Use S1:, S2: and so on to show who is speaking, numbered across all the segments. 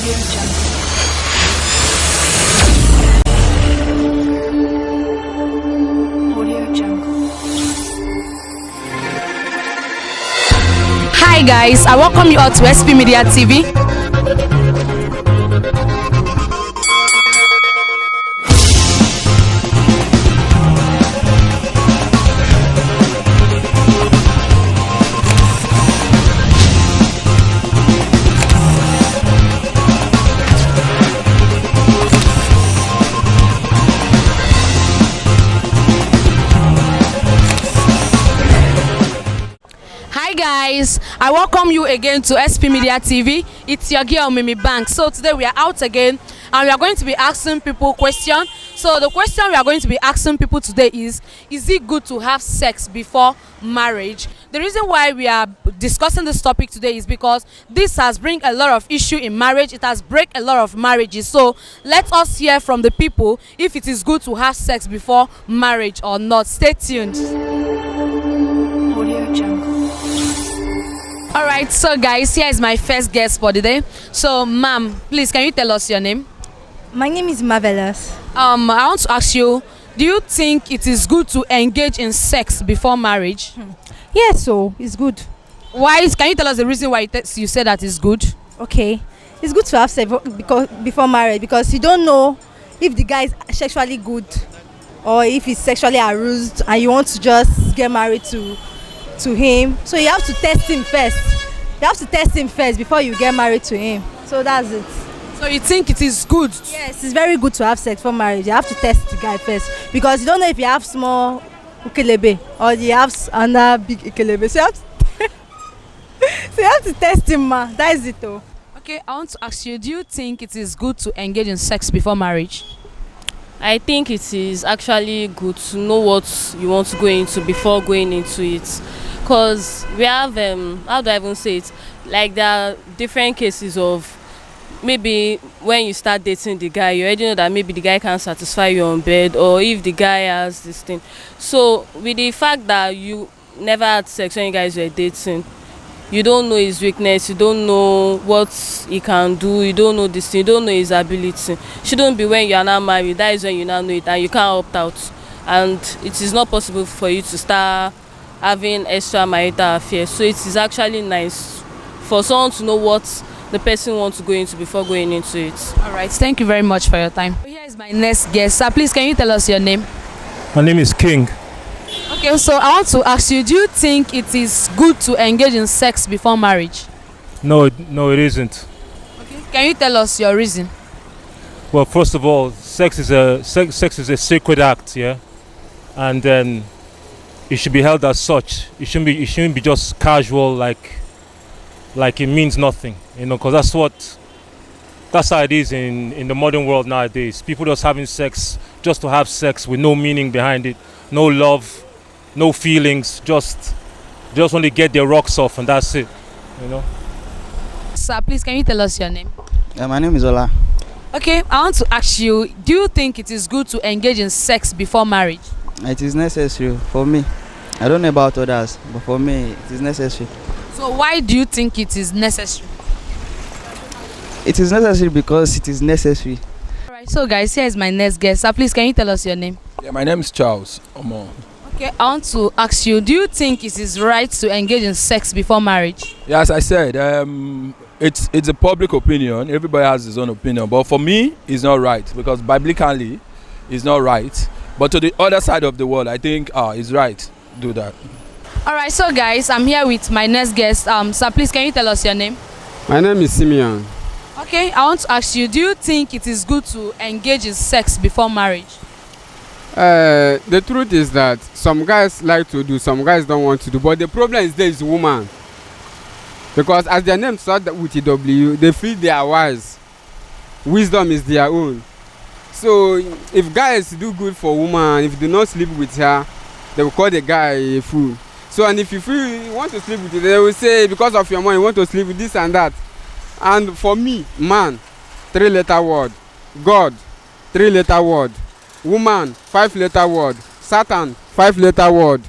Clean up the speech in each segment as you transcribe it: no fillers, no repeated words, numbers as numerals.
S1: Audio Jungle. Audio Jungle.
S2: Hi guys, I welcome you all to SP Media TV. Hi guys, I welcome you again to SP Media TV. It's your girl Mimi Banks. So today we are out again and we are going to be asking people questions. So the question we are going to be asking people today is it good to have sex before marriage? The reason why we are discussing this topic today is because this has bring a lot of issue in marriage. It has break a lot of marriages. So let us hear from the people if it is good to have sex before marriage or not. Stay tuned.
S1: Audio Jungle.
S2: All right, so guys, here is my first guest for the day. So, ma'am, please, can you tell us your name?
S3: My name is Marvelous.
S2: I want to ask you, do you think it is good to engage in sex before marriage?
S3: Yes, so it's good.
S2: Why? Can you tell us the reason why you said that is good?
S3: Okay, it's good to have sex because before marriage because you don't know if the guy is sexually good or if he's sexually aroused and you want to just get married to him. So you have to test him first. You have to test him first before you get married to him. So that's it.
S2: So you think it is good?
S3: Yes, it's very good to have sex for marriage. You have to test the guy first because you don't know if you have small ukelebe or you have another big ukelebe. So you have to test him, ma. That is it, though.
S2: Okay, I want to ask you, do you think it is good to engage in sex before marriage?
S4: I think it is actually good to know what you want to go into before going into it, because we have how do I even say it, like there are different cases of maybe when you start dating the guy you already know that maybe the guy can't satisfy you on bed, or if the guy has this thing. So with the fact that you never had sex when you guys were dating, you don't know his weakness, you don't know what he can do, you don't know this thing, you don't know his ability. Shouldn't be when you are now married, that is when you now know it and you can't opt out, and it is not possible for you to start having extramarital affairs. So it is actually nice for someone to know what the person wants to go into before going into it.
S2: All right, thank you very much for your time. Here is my next guest. Sir, please, can you tell us your name?
S5: My name is King.
S2: Okay, so I want to ask you, do you think it is good to engage in sex before marriage?
S5: No, it isn't.
S2: Okay. Can you tell us your reason?
S5: Well, first of all, sex is a sacred act, yeah, and then it should be held as such. It shouldn't be just casual, like it means nothing, because that's how it is in the modern world nowadays. People just having sex just to have sex with no meaning behind it, no love, no feelings, just want to get their rocks off and that's it,
S2: Sir, please, can you tell us your name?
S6: My name is Ola.
S2: Okay, I want to ask you, do you think it is good to engage in sex before marriage?
S6: It is necessary for me. I don't know about others, but for me, it is necessary.
S2: So why do you think it is necessary?
S6: It is necessary because it is necessary.
S2: All right, so guys, here is my next guest. Sir, please, can you tell us your name?
S7: Yeah, my name is Charles Omo.
S2: Okay, I want to ask you, do you think it is right to engage in sex before marriage?
S7: Yeah, as I said, it's a public opinion. Everybody has his own opinion, but for me, it's not right because biblically, it's not right. But to the other side of the world, I think it's right to do that.
S2: All right, so guys, I'm here with my next guest. Sir, please, can you tell us your name?
S8: My name is Simeon.
S2: Okay, I want to ask you, do you think it is good to engage in sex before marriage?
S8: The truth is that some guys like to do, some guys don't want to do, but the problem is there is woman. Because as their name starts with EW, they feel they are wise. Wisdom is their own. So if guys do good for woman, if they do not sleep with her, they will call the guy a fool. So and if you feel you want to sleep with it, they will say because of your money you want to sleep with this and that. And for me, man, 3-letter word. God, 3-letter word. Woman, 5-letter word. Satan, 5-letter word.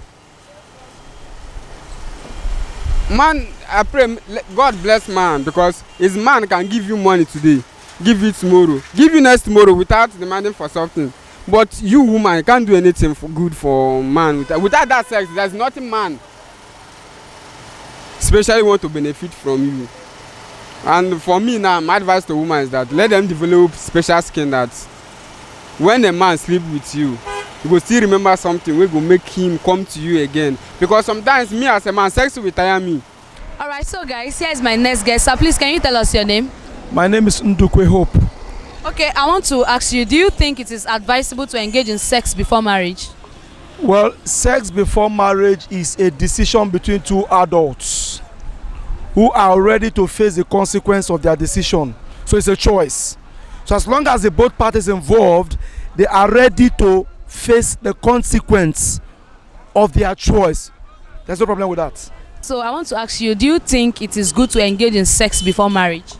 S8: Man, I pray God bless man, because his man can give you money today, give you tomorrow, give you next tomorrow without demanding for something. But you woman can't do anything for good for man. Without that sex, there's nothing man especially want to benefit from you. And for me now, my advice to women is that let them develop special skin that when a man sleep with you, you go still remember something wey go make him come to you again. Because sometimes me as a man, sex will tire me.
S2: All right, so guys, here is my next guest. Sir, please, can you tell us your name?
S1: My name is Ndukwe Hope.
S2: Okay, I want to ask you, do you think it is advisable to engage in sex before marriage?
S1: Well, sex before marriage is a decision between two adults who are ready to face the consequence of their decision. So it's a choice. So as long as the both parties involved, they are ready to face the consequence of their choice. There's no problem with that.
S2: So I want to ask you, do you think it is good to engage in sex before marriage?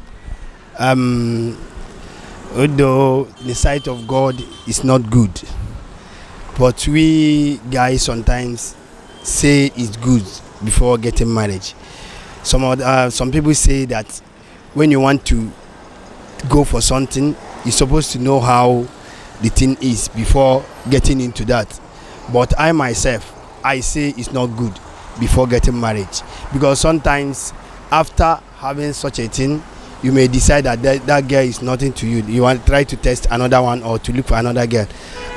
S9: Although the sight of God is not good, but we guys sometimes say it's good before getting married. Some people say that when you want to go for something, you're supposed to know how the thing is before getting into that. But I myself, I say it's not good before getting married, because sometimes after having such a thing, you may decide that that girl is nothing to you. You want to try to test another one or to look for another girl.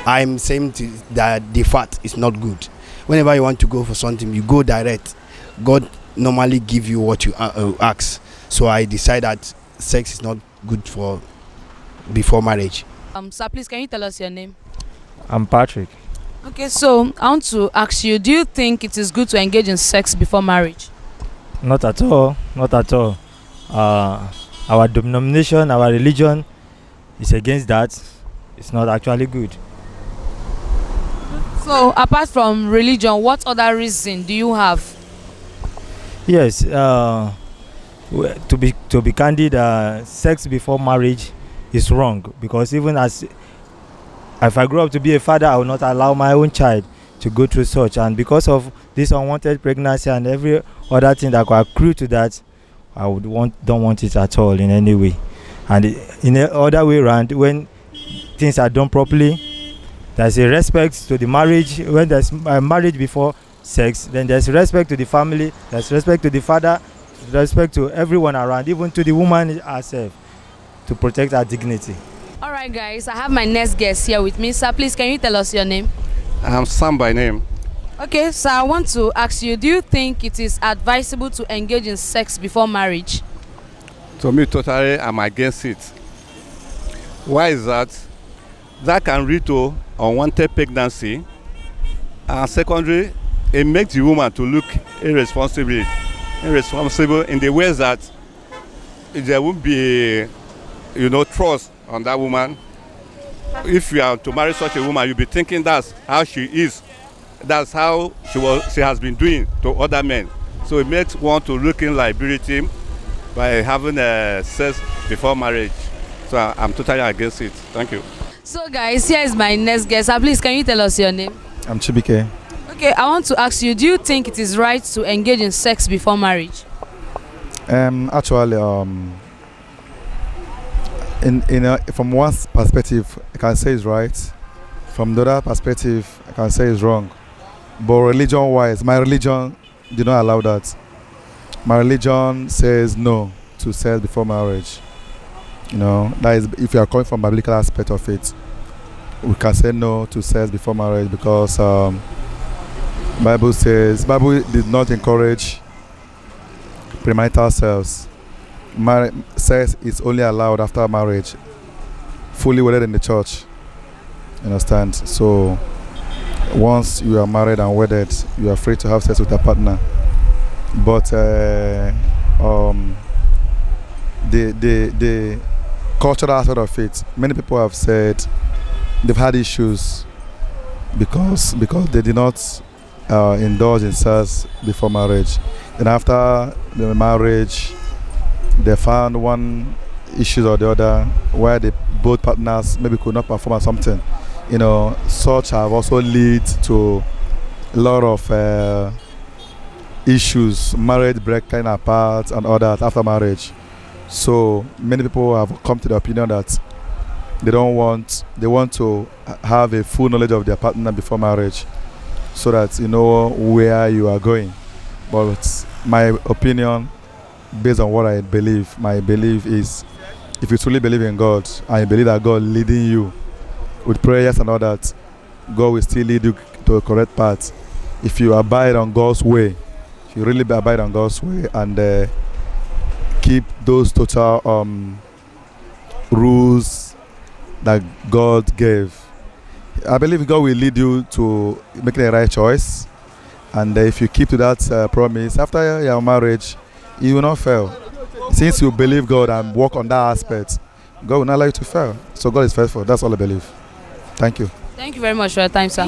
S9: I'm saying that the fact is not good. Whenever you want to go for something, you go direct. God normally give you what you ask. So I decide that sex is not good for before marriage.
S2: Sir, please, can you tell us your name?
S10: I'm Patrick.
S2: Okay, so I want to ask you, do you think it is good to engage in sex before marriage?
S10: Not at all. Not at all. Our denomination, our religion is against that. It's not actually good.
S2: So apart from religion, what other reason do you have?
S10: Yes, to be candid, sex before marriage is wrong, because even as if I grow up to be a father, I will not allow my own child to go through such, and because of this unwanted pregnancy and every other thing that could accrue to that, I don't want it at all in any way. And in the other way around, when things are done properly, there's a respect to the marriage. When there's marriage before sex, then there's respect to the family, there's respect to the father, respect to everyone around, even to the woman herself, to protect her dignity.
S2: All right, guys, I have my next guest here with me. Sir, please, can you tell us your name?
S11: I'm Sam by name.
S2: Okay, so I want to ask you, do you think it is advisable to engage in sex before marriage?
S11: To me, totally, I'm against it. Why is that? That can lead to unwanted pregnancy, and secondly, it makes the woman to look irresponsible in the ways that there won't be, trust on that woman. If you are to marry such a woman, you'll be thinking that's how she is. That's how she has been doing to other men. So it makes one to look in liability by having sex before marriage. So I'm totally against it. Thank you.
S2: So guys, here is my next guest. Please, can you tell us your name?
S12: I'm Chibike.
S2: Okay, I want to ask you, do you think it is right to engage in sex before marriage?
S12: Actually, from one perspective, I can say it's right. From the other perspective, I can say it's wrong. But religion-wise, my religion did not allow that. My religion says no to sex before marriage. That is, if you are coming from biblical aspect of it, we can say no to sex before marriage, because Bible did not encourage premarital sex. Sex is only allowed after marriage, fully wedded in the church. Understand? So once you are married and wedded, you are free to have sex with a partner. But the cultural aspect of it, many people have said they've had issues because they did not indulge in sex before marriage. And after the marriage, they found one issue or the other where both partners maybe could not perform at something. Such have also led to a lot of issues, marriage breaking apart and all that after marriage. So many people have come to the opinion that they want to have a full knowledge of their partner before marriage, so that you know where you are going. But my opinion, based on what I believe, my belief is, if you truly believe in God and you believe that God leading you with prayers and all that, God will still lead you to the correct path. If you abide on God's way, if you really abide on God's way and keep those total rules that God gave, I believe God will lead you to making the right choice. And if you keep to that promise, after your marriage, you will not fail. Since you believe God and work on that aspect, God will not allow you to fail. So God is faithful. That's all I believe. Thank you.
S2: Thank you very much for your time, sir.